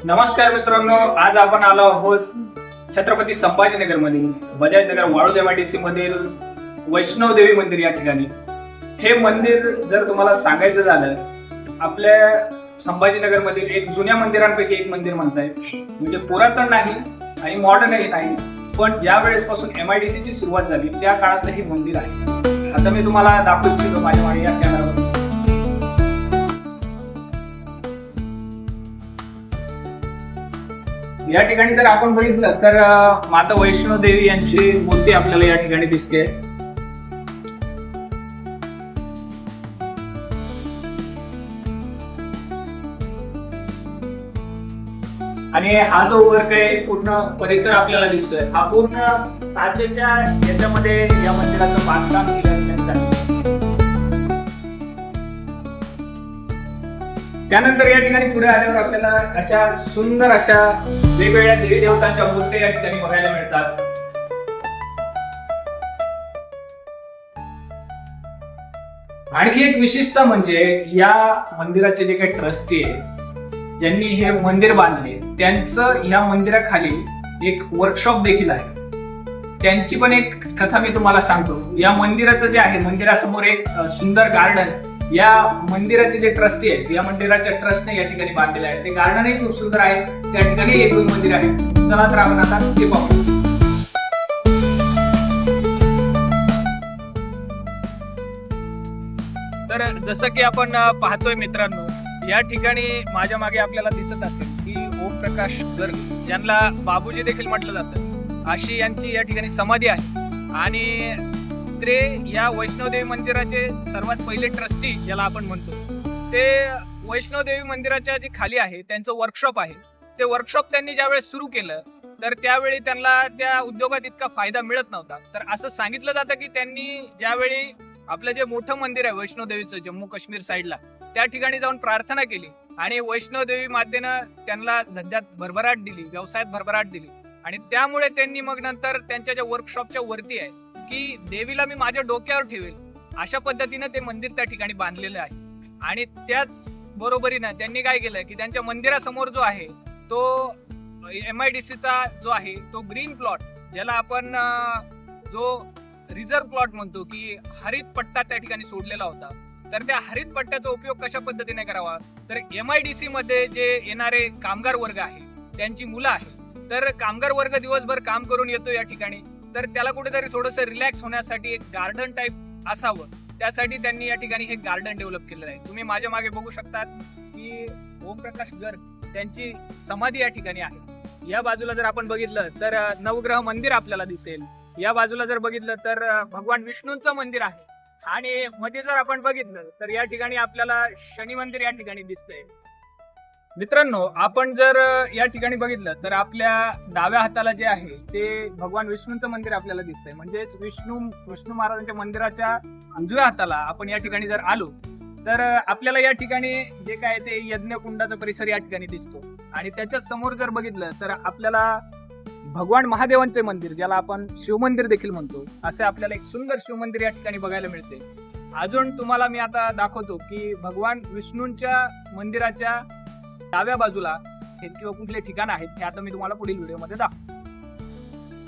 नमस्कार मित्रांनो, आज आपण आलो आहोत छत्रपती संभाजीनगर मधील बजाजनगर वाळूज MIDC मधील वैष्णव देवी मंदिर या ठिकाणी. हे मंदिर जर तुम्हाला सांगायचं झालं, आपल्या संभाजीनगर मधील एक जुन्या मंदिरांपैकी एक मंदिर म्हणताय. म्हणजे पुरातन नाही आणि मॉडर्नही नाही, पण ज्या वेळेस पासून MIDC ची सुरुवात झाली त्या काळातलं हे मंदिर आहे. आता मी तुम्हाला दाखवू इच्छितो माझ्या मागे या कॅमेरावर. या ठिकाणी जर आपण बघितलं तर माता वैष्णव देवी यांची मूर्ती आपल्याला या ठिकाणी दिसते. आणि हा जो वर्ग आहे पूर्ण परिसर आपल्याला दिसतोय, हा पूर्ण काचेच्या याच्यामध्ये या मंदिराचं बांधकाम केलं. त्यानंतर या ठिकाणी पुढे आल्यावर आपल्याला अशा सुंदर अशा वेगवेगळ्या देवी देवतांच्या मूर्ती या ठिकाणी बघायला मिळतात. आणखी एक विशेषता म्हणजे या मंदिराचे जे काही ट्रस्टी आहे, ज्यांनी हे मंदिर बांधले, त्यांचं या मंदिराखाली एक वर्कशॉप देखील आहे. त्यांची पण एक कथा मी तुम्हाला सांगतो. या मंदिराचं जे आहे, मंदिरासमोर एक सुंदर गार्डन, या मंदिराचे जे ट्रस्टी आहेत, या मंदिराच्या ट्रस्टने या ठिकाणी बांधलेलं आहे. ते गार्डनही खूप सुंदर आहे. त्या ठिकाणी एक दोन मंदिर आहेत. चला तर आपण आता ते पाहू. तर जसं की आपण पाहतोय मित्रांनो, या ठिकाणी माझ्या मागे आपल्याला दिसत असेल की ओमप्रकाश गर्ग, ज्यांना बाबूजी देखील म्हटलं जातं, अशी यांची या ठिकाणी समाधी आहे. आणि ते या वैष्णवदेवी मंदिराचे सर्वात पहिले ट्रस्टी ज्याला आपण म्हणतो, ते वैष्णवदेवी मंदिराच्या जे खाली आहे त्यांचं वर्कशॉप आहे. ते वर्कशॉप त्यांनी ज्यावेळेस सुरू केलं तर त्यावेळी त्यांना त्या उद्योगात इतका फायदा मिळत नव्हता. तर असं सांगितलं जातं की त्यांनी ज्यावेळी आपलं जे मोठं मंदिर आहे वैष्णवदेवीचं जम्मू काश्मीर साईडला, त्या ठिकाणी जाऊन प्रार्थना केली आणि वैष्णवदेवी मातेनं त्यांना धंद्यात भरभराट दिली, व्यवसायात भरभराट दिली. आणि त्यामुळे त्यांनी मग नंतर त्यांच्या ज्या वर्कशॉपच्या वरती आहे की देवीला मी माझ्या डोक्यावर ठेवेल, अशा पद्धतीने ते मंदिर त्या ठिकाणी बांधलेलं आहे. आणि त्याच बरोबरीनं त्यांनी काय केलं की त्यांच्या मंदिरासमोर जो आहे तो MIDCचा जो आहे तो ग्रीन प्लॉट, ज्याला आपण जो रिझर्व्ह प्लॉट म्हणतो, की हरित पट्टा त्या ठिकाणी सोडलेला होता. तर त्या हरित पट्ट्याचा उपयोग कशा पद्धतीने करावा, तर MIDC मध्ये जे येणारे कामगार वर्ग आहे, त्यांची मुलं आहे, तर कामगार वर्ग दिवसभर काम करून येतो या ठिकाणी, तर त्याला कुठेतरी थोडंसं रिलॅक्स होण्यासाठी एक गार्डन टाईप असावं, त्यासाठी त्यांनी या ठिकाणी हे गार्डन डेव्हलप केलेलं आहे. तुम्ही माझ्या मागे बघू शकतात की ओमप्रकाश गर्ग त्यांची समाधी या ठिकाणी आहे. या बाजूला जर आपण बघितलं तर नवग्रह मंदिर आपल्याला दिसेल. या बाजूला जर बघितलं तर भगवान विष्णूंचं मंदिर आहे. आणि मध्ये जर आपण बघितलं तर या ठिकाणी आपल्याला शनी मंदिर या ठिकाणी दिसतंय. मित्रांनो, आपण जर या ठिकाणी बघितलं तर आपल्या डाव्या हाताला जे आहे ते भगवान विष्णूंचं मंदिर आपल्याला दिसतंय. म्हणजेच विष्णू महाराजांच्या मंदिराच्या उजव्या हाताला आपण या ठिकाणी जर आलो तर आपल्याला या ठिकाणी जे काय ते यज्ञकुंडाचा परिसर या ठिकाणी दिसतो. आणि त्याच्याच समोर जर बघितलं तर आपल्याला भगवान महादेवांचे मंदिर, ज्याला आपण शिवमंदिर देखील म्हणतो, असे आपल्याला एक सुंदर शिवमंदिर या ठिकाणी बघायला मिळते. अजून तुम्हाला मी आता दाखवतो की भगवान विष्णूंच्या मंदिराच्या डाव्या बाजूला हे किंवा कुठले ठिकाण आहेत, हे आता मी तुम्हाला पुढील व्हिडिओमध्ये दाखवतो.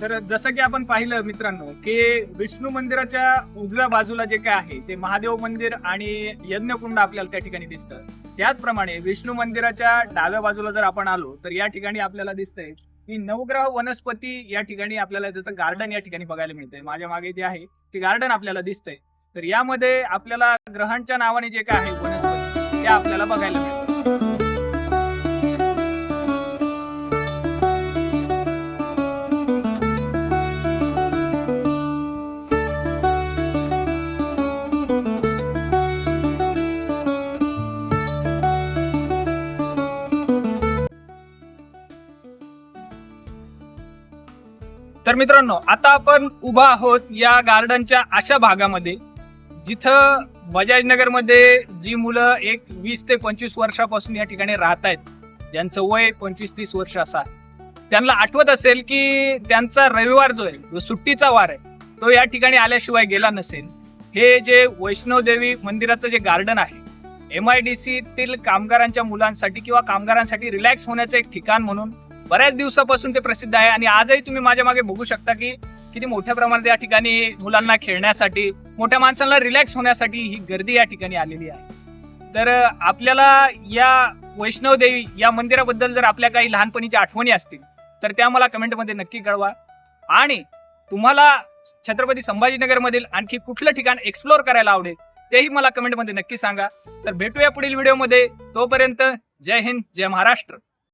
तर जसं की आपण पाहिलं मित्रांनो की विष्णू मंदिराच्या उजव्या बाजूला जे काय आहे ते महादेव मंदिर आणि यज्ञकुंड आपल्याला त्या ठिकाणी दिसतं. त्याचप्रमाणे विष्णू मंदिराच्या डाव्या बाजूला जर आपण आलो तर या ठिकाणी आपल्याला दिसतंय की नवग्रह वनस्पती या ठिकाणी आपल्याला त्याचं गार्डन या ठिकाणी बघायला मिळतंय. माझ्या मागे जे आहे ते गार्डन आपल्याला दिसतंय. तर यामध्ये आपल्याला ग्रहांच्या नावाने जे काय आहे वनस्पती त्या आपल्याला बघायला मिळतात. तर मित्रांनो, आता आपण उभा आहोत या गार्डनच्या अशा भागामध्ये जिथं बजाजनगरमध्ये जी मुलं एक 20 ते 25 वर्षापासून या ठिकाणी राहत आहेत, ज्यांचं वय 25-30 वर्ष असा, त्यांना आठवत असेल की त्यांचा रविवार जो आहे, जो सुट्टीचा वार आहे, तो या ठिकाणी आल्याशिवाय गेला नसेल. हे जे वैष्णव देवी मंदिराचं जे गार्डन आहे MIDC तील कामगारांच्या मुलांसाठी किंवा कामगारांसाठी रिलॅक्स होण्याचं एक ठिकाण म्हणून बऱ्याच दिवसापासून ते प्रसिद्ध आहे. आणि आजही तुम्ही माझ्या मागे बघू शकता की किती मोठ्या प्रमाणात या ठिकाणी मुलांना खेळण्यासाठी, मोठ्या माणसांना रिलॅक्स होण्यासाठी ही गर्दी या ठिकाणी आलेली आहे. तर आपल्याला या वैष्णवदेवी या मंदिराबद्दल जर आपल्या काही लहानपणीच्या आठवणी असतील तर त्या मला कमेंटमध्ये नक्की कळवा. आणि तुम्हाला छत्रपती संभाजीनगरमधील आणखी कुठलं ठिकाण एक्सप्लोअर करायला आवडेल तेही मला कमेंटमध्ये नक्की सांगा. तर भेटूया पुढील व्हिडिओमध्ये. तोपर्यंत जय हिंद, जय महाराष्ट्र.